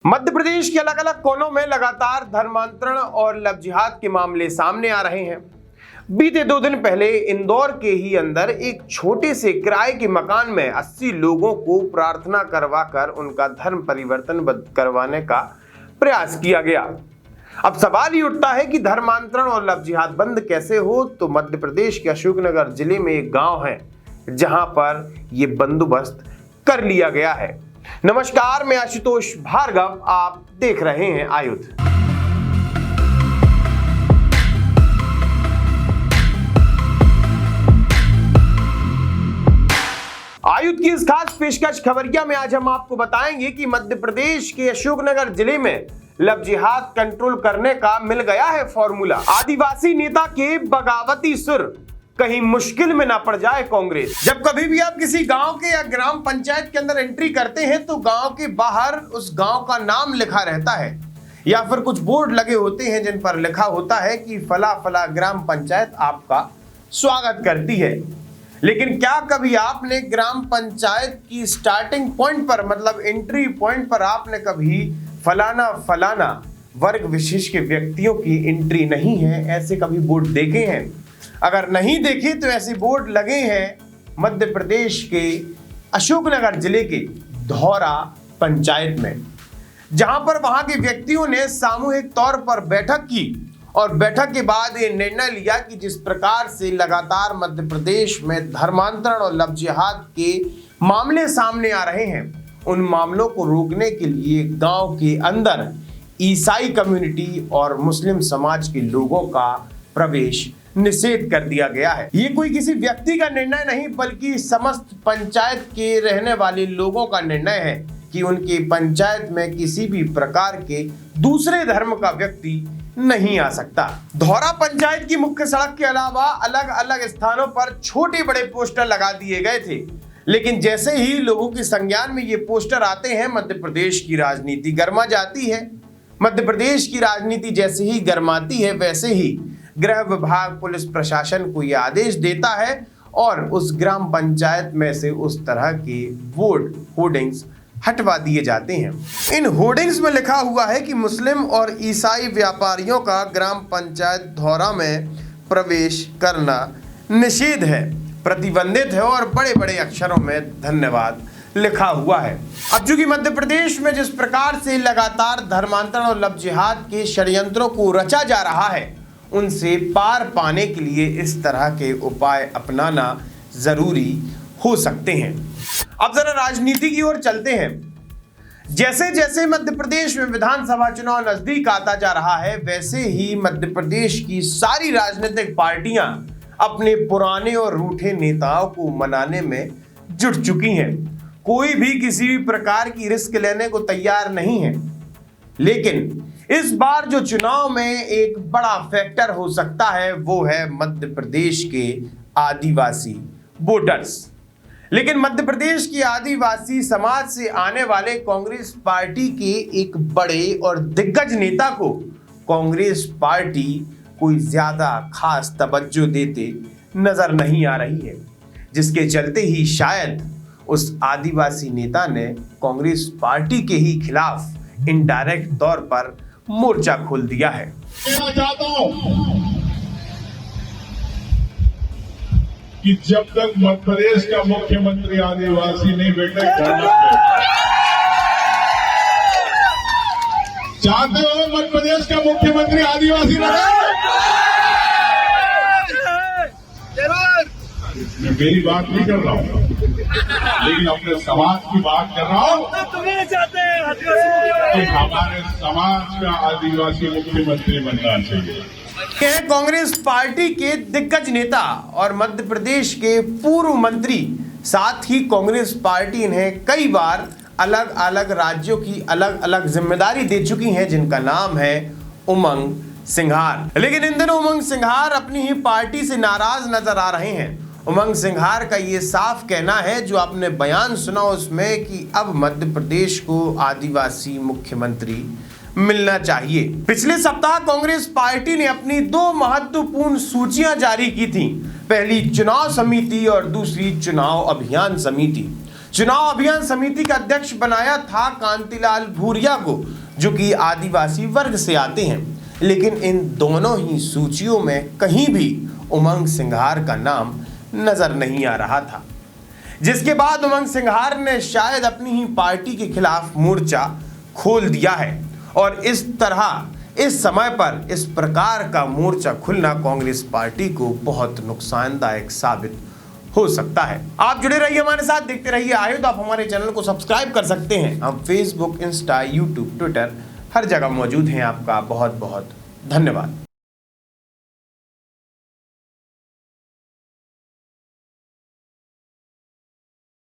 मध्य प्रदेश के अलग अलग कोनों में लगातार धर्मांतरण और लव जिहाद के मामले सामने आ रहे हैं। बीते 2 दिन पहले इंदौर के ही अंदर एक छोटे से किराए के मकान में 80 लोगों को प्रार्थना करवाकर उनका धर्म परिवर्तन करवाने का प्रयास किया गया। अब सवाल ही उठता है कि धर्मांतरण और लव जिहाद बंद कैसे हो। तो मध्य प्रदेश के अशोकनगर जिले में एक गांव है जहां पर यह बंदोबस्त कर लिया गया है। नमस्कार, मैं आशुतोष भार्गव, आप देख रहे हैं आयुध। आयुध की इस खास पेशकश खबरिया में आज हम आपको बताएंगे कि मध्य प्रदेश के अशोकनगर जिले में लव जिहाद कंट्रोल करने का मिल गया है फॉर्मूला। आदिवासी नेता के बगावती सुर कहीं मुश्किल में ना पड़ जाए कांग्रेस। जब कभी भी आप किसी गांव के या ग्राम पंचायत के अंदर एंट्री करते हैं तो गांव के बाहर उस गांव का नाम लिखा रहता है या फिर कुछ बोर्ड लगे होते हैं जिन पर लिखा होता है कि फला फला ग्राम पंचायत आपका स्वागत करती है। लेकिन क्या कभी आपने ग्राम पंचायत की स्टार्टिंग पॉइंट पर, मतलब एंट्री पॉइंट पर, आपने कभी फलाना फलाना वर्ग विशेष के व्यक्तियों की एंट्री नहीं है ऐसे कभी बोर्ड देखे हैं? अगर नहीं देखे तो ऐसे बोर्ड लगे हैं मध्य प्रदेश के अशोकनगर जिले के धौरा पंचायत में, जहां पर वहां के व्यक्तियों ने सामूहिक तौर पर बैठक की और बैठक के बाद ये निर्णय लिया कि जिस प्रकार से लगातार मध्य प्रदेश में धर्मांतरण और लव जिहाद के मामले सामने आ रहे हैं, उन मामलों को रोकने के लिए गांव के अंदर ईसाई कम्युनिटी और मुस्लिम समाज के लोगों का प्रवेश निषेध कर दिया गया है। ये कोई किसी व्यक्ति का निर्णय नहीं बल्कि समस्त पंचायत के रहने वाले लोगों का निर्णय है कि उनकी पंचायत में किसी भी प्रकार के दूसरे धर्म का व्यक्ति नहीं आ सकता। धौरा पंचायत की मुख्य सड़क के अलावा अलग अलग स्थानों पर छोटे बड़े पोस्टर लगा दिए गए थे, लेकिन जैसे ही लोगों के संज्ञान में ये पोस्टर आते हैं मध्य प्रदेश की राजनीति गर्मा जाती है। मध्य प्रदेश की राजनीति जैसे ही गर्माती है वैसे ही गृह विभाग पुलिस प्रशासन को यह आदेश देता है और उस ग्राम पंचायत में से उस तरह के बोर्ड होर्डिंग्स हटवा दिए जाते हैं। इन होर्डिंग्स में लिखा हुआ है कि मुस्लिम और ईसाई व्यापारियों का ग्राम पंचायत धौरा में प्रवेश करना निषेध है, प्रतिबंधित है और बड़े बड़े अक्षरों में धन्यवाद लिखा हुआ है। अब चूंकि मध्य प्रदेश में जिस प्रकार से लगातार धर्मांतरण और लव जिहाद के षड्यंत्रों को रचा जा रहा है, उनसे पार पाने के लिए इस तरह के उपाय अपनाना जरूरी हो सकते हैं। अब जरा राजनीति की ओर चलते हैं। जैसे जैसे मध्य प्रदेश में विधानसभा चुनाव नजदीक आता जा रहा है वैसे ही मध्य प्रदेश की सारी राजनीतिक पार्टियां अपने पुराने और रूठे नेताओं को मनाने में जुट चुकी हैं। कोई भी किसी भी प्रकार की रिस्क लेने को तैयार नहीं है, लेकिन इस बार जो चुनाव में एक बड़ा फैक्टर हो सकता है वो है मध्य प्रदेश के आदिवासी वोटर्स। लेकिन मध्य प्रदेश की आदिवासी समाज से आने वाले कांग्रेस पार्टी के एक बड़े और दिग्गज नेता को कांग्रेस पार्टी कोई ज्यादा खास तवज्जो देते नजर नहीं आ रही है, जिसके चलते ही शायद उस आदिवासी नेता ने कांग्रेस पार्टी के ही खिलाफ इनडायरेक्ट तौर पर मोर्चा खोल दिया है। कहना चाहता हूं कि जब तक मध्य प्रदेश का मुख्यमंत्री आदिवासी नहीं बैठे, चाहते हो मध्य प्रदेश का मुख्यमंत्री आदिवासी रहे? मैं मेरी बात नहीं कर रहा हूं, लेकिन अपने समाज की बात कर रहा हूं कि हमारे समाज का आदिवासी मुख्यमंत्री बनना चाहिए। कांग्रेस पार्टी के दिग्गज नेता और मध्य प्रदेश के पूर्व मंत्री, साथ ही कांग्रेस पार्टी इन्हें कई बार अलग अलग राज्यों की अलग अलग जिम्मेदारी दे चुकी है, जिनका नाम है उमंग सिंघार। लेकिन इन दिनों उमंग सिंघार अपनी ही पार्टी से नाराज नजर आ रहे हैं। उमंग सिंघार का ये साफ कहना है, जो आपने बयान सुना उसमें, कि अब मध्य प्रदेश को आदिवासी मुख्यमंत्री मिलना चाहिए। पिछले सप्ताह कांग्रेस पार्टी ने अपनी 2 महत्वपूर्ण सूचियां जारी की थी, पहली चुनाव समिति और दूसरी चुनाव अभियान समिति। चुनाव अभियान समिति का अध्यक्ष बनाया था कांतिलाल भूरिया को, जो कि आदिवासी वर्ग से आते हैं। लेकिन इन दोनों ही सूचियों में कहीं भी उमंग सिंघार का नाम नजर नहीं आ रहा था, जिसके बाद उमंग सिंघार ने शायद अपनी ही पार्टी के खिलाफ मोर्चा खोल दिया है। और इस तरह इस समय पर इस प्रकार का मोर्चा खुलना कांग्रेस पार्टी को बहुत नुकसानदायक साबित हो सकता है। आप जुड़े रहिए हमारे साथ, देखते रहिए आयुध। आप हमारे चैनल को सब्सक्राइब कर सकते हैं। हम फेसबुक, इंस्टा, यूट्यूब, ट्विटर हर जगह मौजूद हैं। आपका बहुत बहुत धन्यवाद।